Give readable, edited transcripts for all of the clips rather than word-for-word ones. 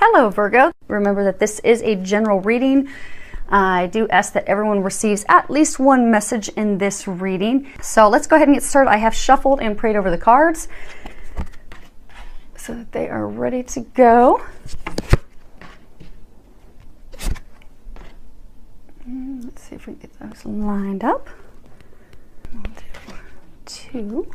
Hello Virgo. Remember that this is a general reading. I do ask that everyone receives at least one message in this reading. So let's go ahead and get started. I have shuffled and prayed over the cards so that they are ready to go. Let's see if we can get those lined up. 1, 2.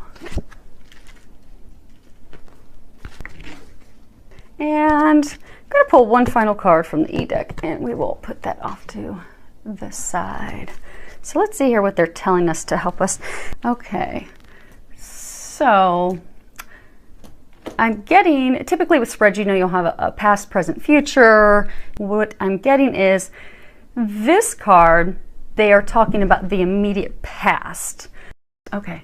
And I'm going to pull one final card from the E deck, and we will put that off to the side. So let's see here what they're telling us to help us. Okay, so I'm getting, typically with spreads, you know, you'll have a past, present, future. What I'm getting is this card, they are talking about the immediate past. Okay,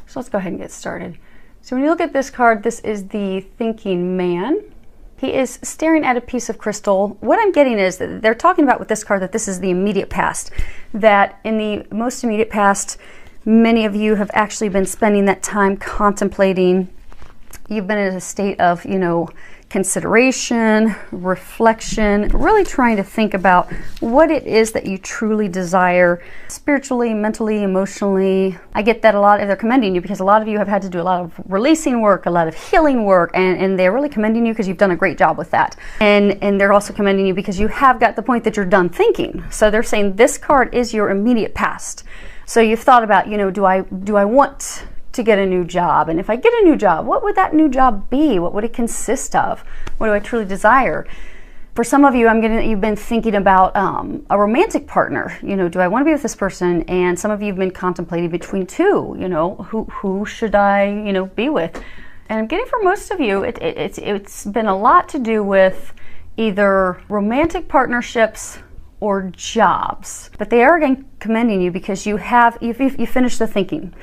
so let's go ahead and get started. So when you look at this card, this is the thinking man. He is staring at a piece of crystal. What I'm getting is that they're talking about with this card that this is the immediate past. That in the most immediate past, many of you have actually been spending that time contemplating. You've been in a state of, you know, consideration, reflection, really trying to think about what it is that you truly desire spiritually, mentally, emotionally. I get that a lot, they're commending you because a lot of you have had to do a lot of releasing work, a lot of healing work, and they're really commending you because you've done a great job with that. And they're also commending you because you have got the point that you're done thinking. So they're saying this card is your immediate past. So you've thought about, you know, do I want to get a new job? And if I get a new job, what would that new job be? What would it consist of? What do I truly desire? For some of you, you've been thinking about a romantic partner. You know, do I want to be with this person? And some of you have been contemplating between two. You know, who should I, you know, be with? And I'm getting for most of you, it's been a lot to do with either romantic partnerships or jobs. But they are again commending you because you finished the thinking,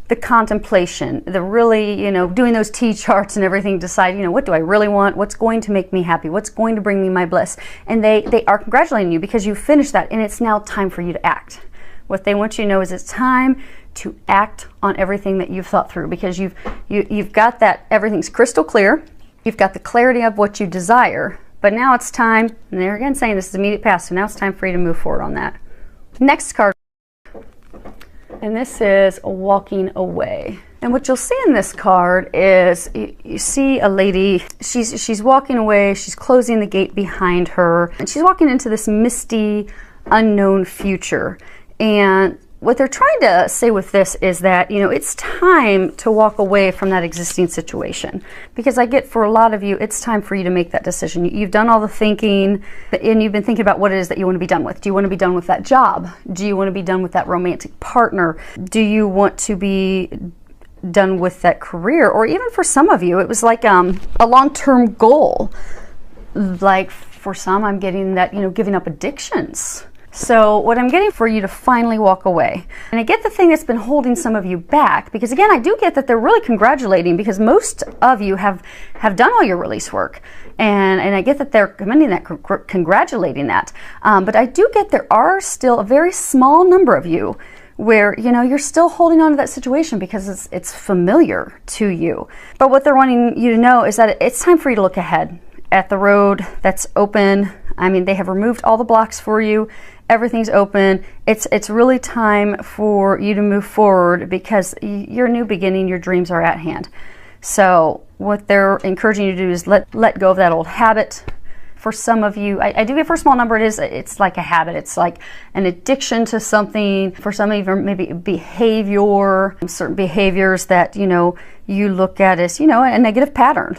the contemplation, the really, you know, doing those T charts and everything, decide, you know, what do I really want? What's going to make me happy? What's going to bring me my bliss? And they are congratulating you because you finished that, and it's now time for you to act. What they want you to know is it's time to act on everything that you've thought through, because you've got that, everything's crystal clear. You've got the clarity of what you desire, but now it's time, and they're again saying this is immediate past, so now it's time for you to move forward on that. Next card. And this is walking away. And what you'll see in this card is you see a lady, she's walking away, she's closing the gate behind her, and she's walking into this misty, unknown future. And what they're trying to say with this is that, you know, it's time to walk away from that existing situation. Because I get for a lot of you, it's time for you to make that decision. You've done all the thinking, and you've been thinking about what it is that you want to be done with. Do you want to be done with that job? Do you want to be done with that romantic partner? Do you want to be done with that career? Or even for some of you, it was like a long-term goal. Like for some, I'm getting that, you know, giving up addictions. So what I'm getting for you to finally walk away. And I get the thing that's been holding some of you back, because again, I do get that they're really congratulating, because most of you have done all your release work. And I get that they're commending that, congratulating that. But I do get there are still a very small number of you where, you know, you're still holding on to that situation because it's familiar to you. But what they're wanting you to know is that it's time for you to look ahead at the road that's open. I mean, they have removed all the blocks for you. Everything's open. It's really time for you to move forward, because your new beginning, your dreams are at hand. So what they're encouraging you to do is let go of that old habit. For some of you, I do get for a small number, it's like a habit. It's like an addiction to something. For some of you, maybe behavior, certain behaviors that, you know, you look at as, you know, a negative pattern.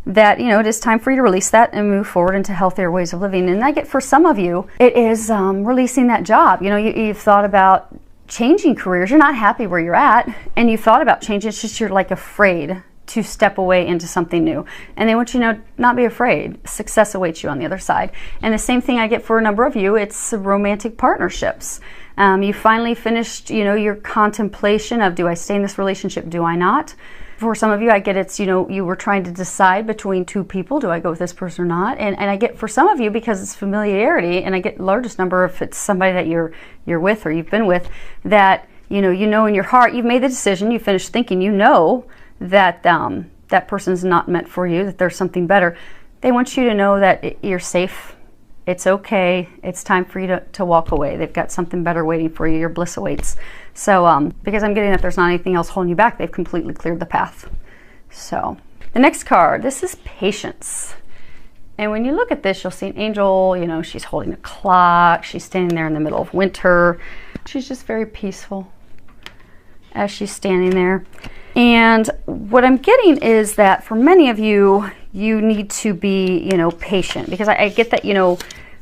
That, you know, it is time for you to release that and move forward into healthier ways of living. And I get for some of you, it is releasing that job. You know, you've thought about changing careers. You're not happy where you're at, and you've thought about changing. It's just you're like afraid to step away into something new. And they want you to know, not be afraid. Success awaits you on the other side. And the same thing I get for a number of you, it's romantic partnerships. You finally finished, you know, your contemplation of, do I stay in this relationship? Do I not? For some of you, I get it's, you know, you were trying to decide between two people. Do I go with this person or not? And I get for some of you, because it's familiarity, and I get the largest number if it's somebody that you're with or you've been with, that, you know in your heart, you've made the decision, you finished thinking, you know that that person's not meant for you, that there's something better. They want you to know that you're safe. It's okay. It's time for you to walk away. They've got something better waiting for you. Your bliss awaits. So because I'm getting that there's not anything else holding you back, they've completely cleared the path. So the next card, this is patience. And when you look at this, you'll see an angel, you know, she's holding a clock. She's standing there in the middle of winter. She's just very peaceful as she's standing there. And what I'm getting is that for many of you, you need to be, you know, patient, because I get that, you know,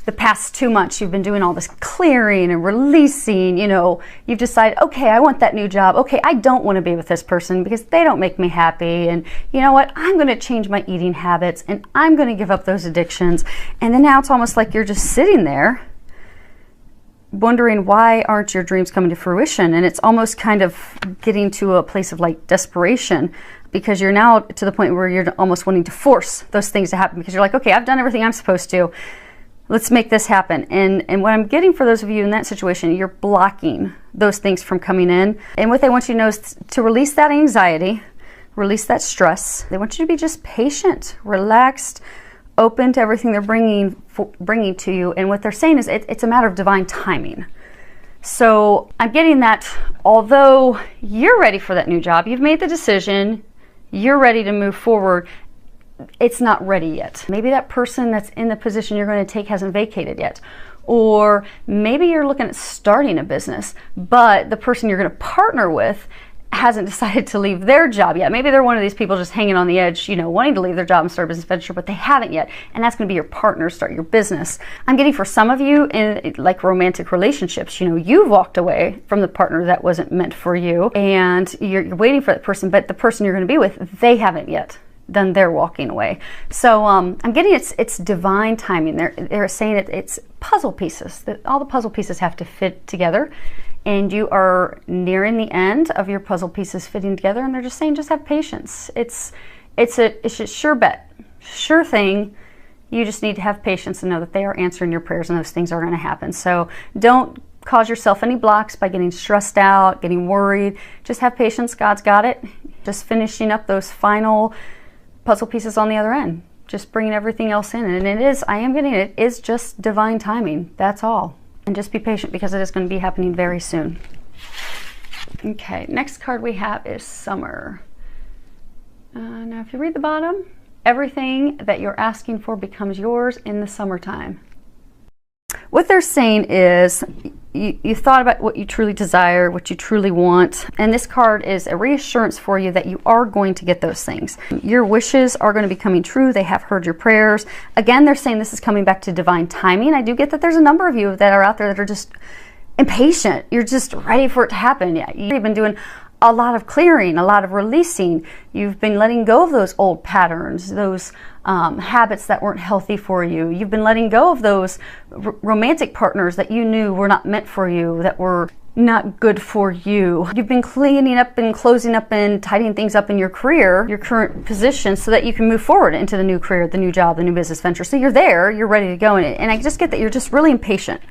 the past 2 months you've been doing all this clearing and releasing, you know, you've decided, okay, I want that new job. Okay, I don't want to be with this person because they don't make me happy. And you know what? I'm going to change my eating habits and I'm going to give up those addictions. And then now it's almost like you're just sitting there wondering, why aren't your dreams coming to fruition? And it's almost kind of getting to a place of like desperation, because you're now to the point where you're almost wanting to force those things to happen, because you're like, okay, I've done everything I'm supposed to. Let's make this happen. And what I'm getting for those of you in that situation, you're blocking those things from coming in. And what they want you to know is to release that anxiety, release that stress. They want you to be just patient, relaxed, open to everything they're bringing to you. And what they're saying is it's a matter of divine timing. So I'm getting that although you're ready for that new job, you've made the decision, you're ready to move forward, it's not ready yet. Maybe that person that's in the position you're going to take hasn't vacated yet. Or maybe you're looking at starting a business, but the person you're going to partner with hasn't decided to leave their job yet. Maybe they're one of these people just hanging on the edge, you know, wanting to leave their job and start a business venture, but they haven't yet. And that's going to be your partner, start your business. I'm getting for some of you in like romantic relationships, you know, you've walked away from the partner that wasn't meant for you, and you're waiting for that person, but the person you're going to be with, they haven't yet. Then they're walking away. So I'm getting it's divine timing. They're saying it's puzzle pieces. That all the puzzle pieces have to fit together, and you are nearing the end of your puzzle pieces fitting together. And they're just saying, just have patience. It's a sure bet, sure thing. You just need to have patience and know that they are answering your prayers, and those things are going to happen. So don't cause yourself any blocks by getting stressed out, getting worried. Just have patience. God's got it. Just finishing up those final puzzle pieces on the other end, just bringing everything else in. And it is just divine timing. That's all. And just be patient, because it is going to be happening very soon. Okay, next card we have is summer. Now if you read the bottom, everything that you're asking for becomes yours in the summertime. What they're saying is you thought about what you truly desire, what you truly want, and this card is a reassurance for you that you are going to get those things. Your wishes are going to be coming true. They have heard your prayers. Again, they're saying this is coming back to divine timing. I do get that there's a number of you that are out there that are just impatient. You're just ready for it to happen. Yeah, you've been doing a lot of clearing, a lot of releasing. You've been letting go of those old patterns, those habits that weren't healthy for you. You've been letting go of those romantic partners that you knew were not meant for you, that were not good for you. You've been cleaning up and closing up and tidying things up in your career, your current position, so that you can move forward into the new career, the new job, the new business venture. So you're there, you're ready to go. And I just get that you're just really impatient.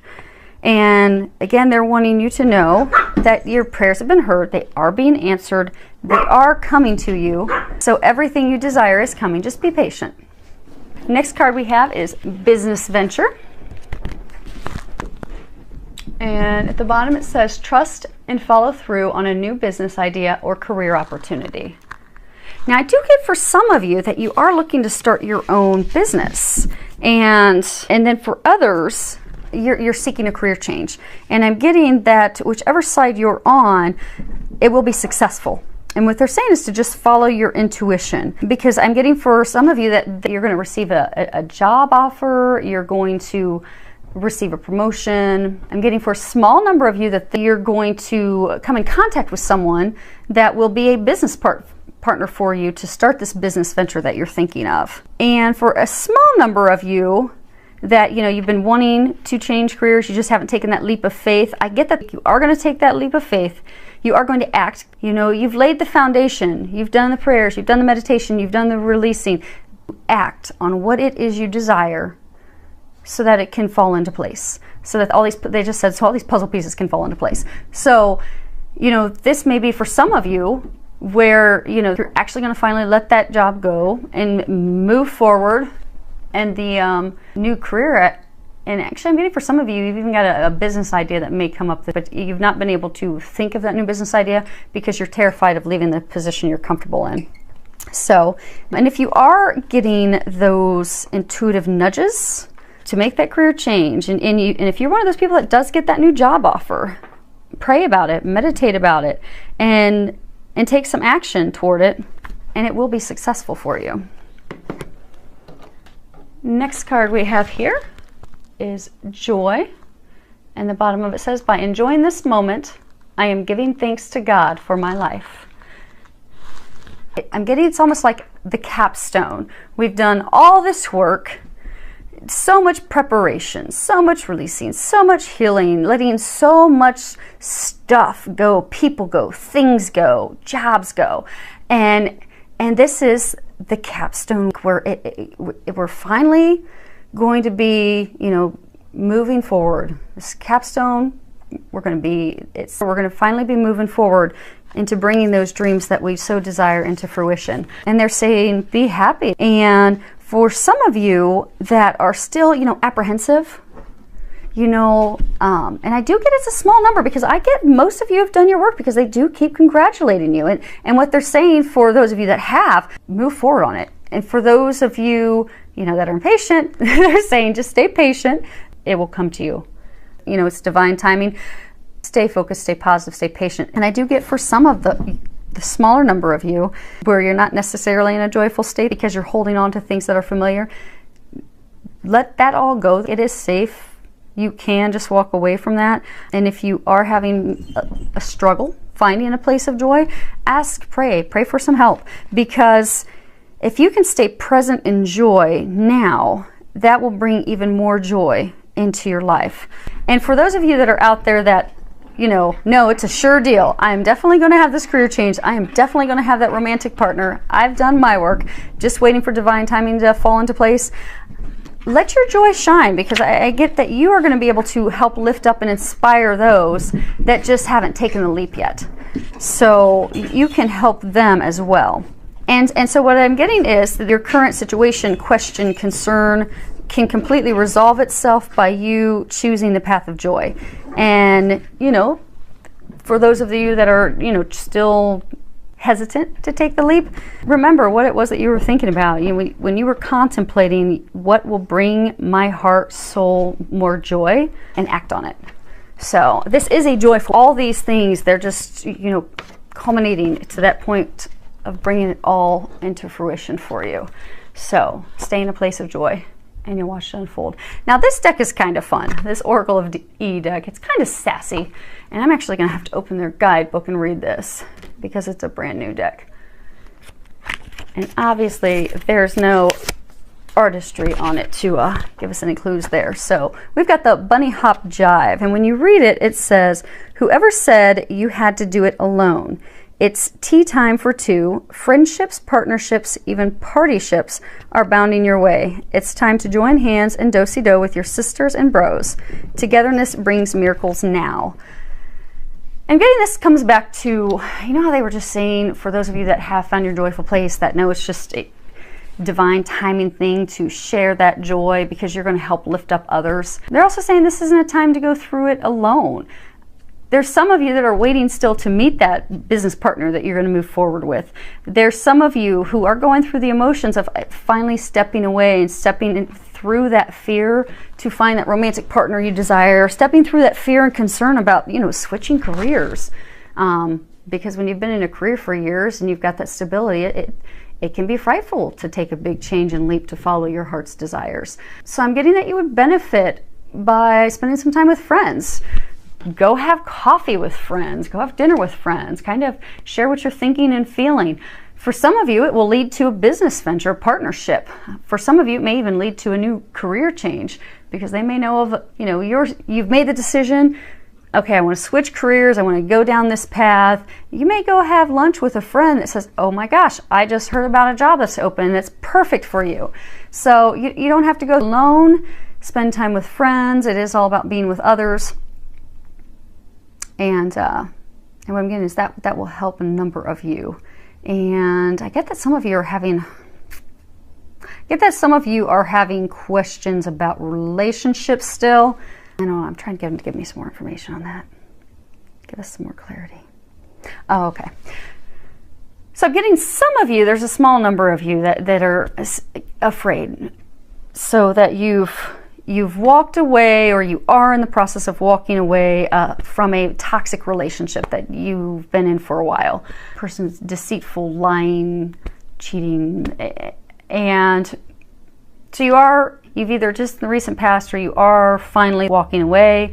And again, they're wanting you to know that your prayers have been heard. They are being answered. They are coming to you. So everything you desire is coming. Just be patient. Next card we have is business venture. And at the bottom it says, trust and follow through on a new business idea or career opportunity. Now I do get for some of you that you are looking to start your own business. And then for others, you're seeking a career change. And I'm getting that whichever side you're on, it will be successful. And what they're saying is to just follow your intuition, because I'm getting for some of you that you're going to receive a job offer, you're going to receive a promotion. I'm getting for a small number of you that you're going to come in contact with someone that will be a business partner for you to start this business venture that you're thinking of. And for a small number of you that, you know, you've been wanting to change careers, you just haven't taken that leap of faith. I get that you are going to take that leap of faith. You are going to act. You know, you've laid the foundation. You've done the prayers. You've done the meditation. You've done the releasing. Act on what it is you desire so that it can fall into place. So that all these puzzle pieces can fall into place. So, you know, this may be for some of you where, you know, you're actually going to finally let that job go and move forward and the new career. And actually, I'm getting for some of you, you've even got a business idea that may come up, but you've not been able to think of that new business idea because you're terrified of leaving the position you're comfortable in. So, and if you are getting those intuitive nudges to make that career change, and if you're one of those people that does get that new job offer, pray about it, meditate about it, and take some action toward it, and it will be successful for you. Next card we have here is joy, and the bottom of it says, by enjoying this moment, I am giving thanks to God for my life. I'm getting, it's almost like the capstone. We've done all this work, so much preparation, so much releasing, so much healing, letting so much stuff go, people go, things go, jobs go, and this is the capstone where we're finally going to be, you know, moving forward. This capstone, we're going to finally be moving forward into bringing those dreams that we so desire into fruition. And they're saying, be happy. And for some of you that are still, you know, apprehensive, you know, and I do get it's a small number because I get most of you have done your work because they do keep congratulating you. And what they're saying for those of you that have, move forward on it. And for those of you, you know, that are impatient, they're saying just stay patient. It will come to you. You know, it's divine timing. Stay focused, stay positive, stay patient. And I do get for some of the smaller number of you where you're not necessarily in a joyful state because you're holding on to things that are familiar. Let that all go. It is safe. You can just walk away from that. And if you are having a struggle finding a place of joy, pray for some help. Because if you can stay present in joy now, that will bring even more joy into your life. And for those of you that are out there that, you know, no, it's a sure deal. I am definitely going to have this career change. I am definitely going to have that romantic partner. I've done my work, just waiting for divine timing to fall into place. Let your joy shine, because I get that you are going to be able to help lift up and inspire those that just haven't taken the leap yet. So you can help them as well. And so what I'm getting is that your current situation, question, concern can completely resolve itself by you choosing the path of joy. And, you know, for those of you that are, you know, still hesitant to take the leap, remember what it was that you were thinking about. You know, when you were contemplating what will bring my heart, soul more joy, and act on it. So this is a joyful, all these things, they're just, you know, culminating to that point of bringing it all into fruition for you. So stay in a place of joy and you'll watch it unfold. Now this deck is kind of fun. This Oracle of E deck, it's kind of sassy. And I'm actually going to have to open their guidebook and read this because it's a brand new deck. And obviously there's no artistry on it to give us any clues there. So we've got the bunny hop jive. And when you read it, it says, whoever said you had to do it alone. It's tea time for two. Friendships, partnerships, even partyships are bounding your way. It's time to join hands and do-si-do with your sisters and bros. Togetherness brings miracles now. And getting this comes back to, you know how they were just saying, for those of you that have found your joyful place, that know it's just a divine timing thing to share that joy because you're going to help lift up others. They're also saying this isn't a time to go through it alone. There's some of you that are waiting still to meet that business partner that you're going to move forward with. There's some of you who are going through the emotions of finally stepping away and stepping through that fear to find that romantic partner you desire, stepping through that fear and concern about, you know, switching careers. Because when you've been in a career for years and you've got that stability, it can be frightful to take a big change and leap to follow your heart's desires. So I'm getting that you would benefit by spending some time with friends. Go have coffee with friends, go have dinner with friends, kind of share what you're thinking and feeling. For some of you, it will lead to a business venture, a partnership. For some of you, it may even lead to a new career change because they may know of, you know, you've made the decision, okay, I want to switch careers, I want to go down this path. You may go have lunch with a friend that says, oh my gosh, I just heard about a job that's open that's perfect for you. So you don't have to go alone, spend time with friends. It is all about being with others. And what I'm getting is that will help a number of you. And I get that some of you are having Get that some of you are having questions about relationships still. I know, I'm trying to get him to give me some more information on that. Give us some more clarity. Oh, okay. So I'm getting some of you, there's a small number of you that are afraid. So that you've walked away, or you are in the process of walking away from a toxic relationship that you've been in for a while. Person's deceitful, lying, cheating, and so you've either just in the recent past, or you are finally walking away,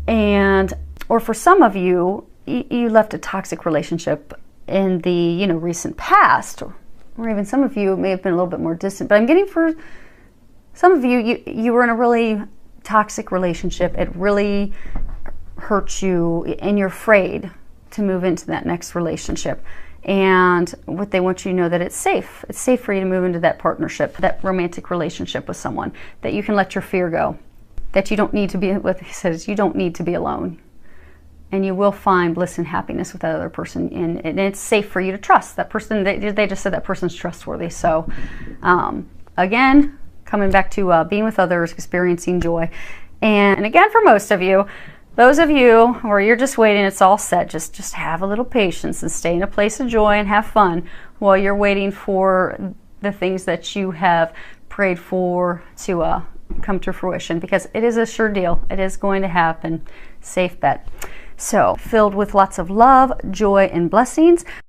or for some of you, you left a toxic relationship in the recent past, or even some of you may have been a little bit more distant. But I'm getting for some of you were in a really toxic relationship. It really hurt you, and you're afraid to move into that next relationship. And what they want you to know, that it's safe. It's safe for you to move into that partnership, that romantic relationship with someone, that you can let your fear go, that you don't need to be, what he says, you don't need to be alone. And you will find bliss and happiness with that other person. And it's safe for you to trust that person. They just said that person's trustworthy. So again, coming back to being with others, experiencing joy. And again, for most of you, those of you where you're just waiting, it's all set, just have a little patience and stay in a place of joy and have fun while you're waiting for the things that you have prayed for to come to fruition, because it is a sure deal. It is going to happen. Safe bet. So, filled with lots of love, joy, and blessings.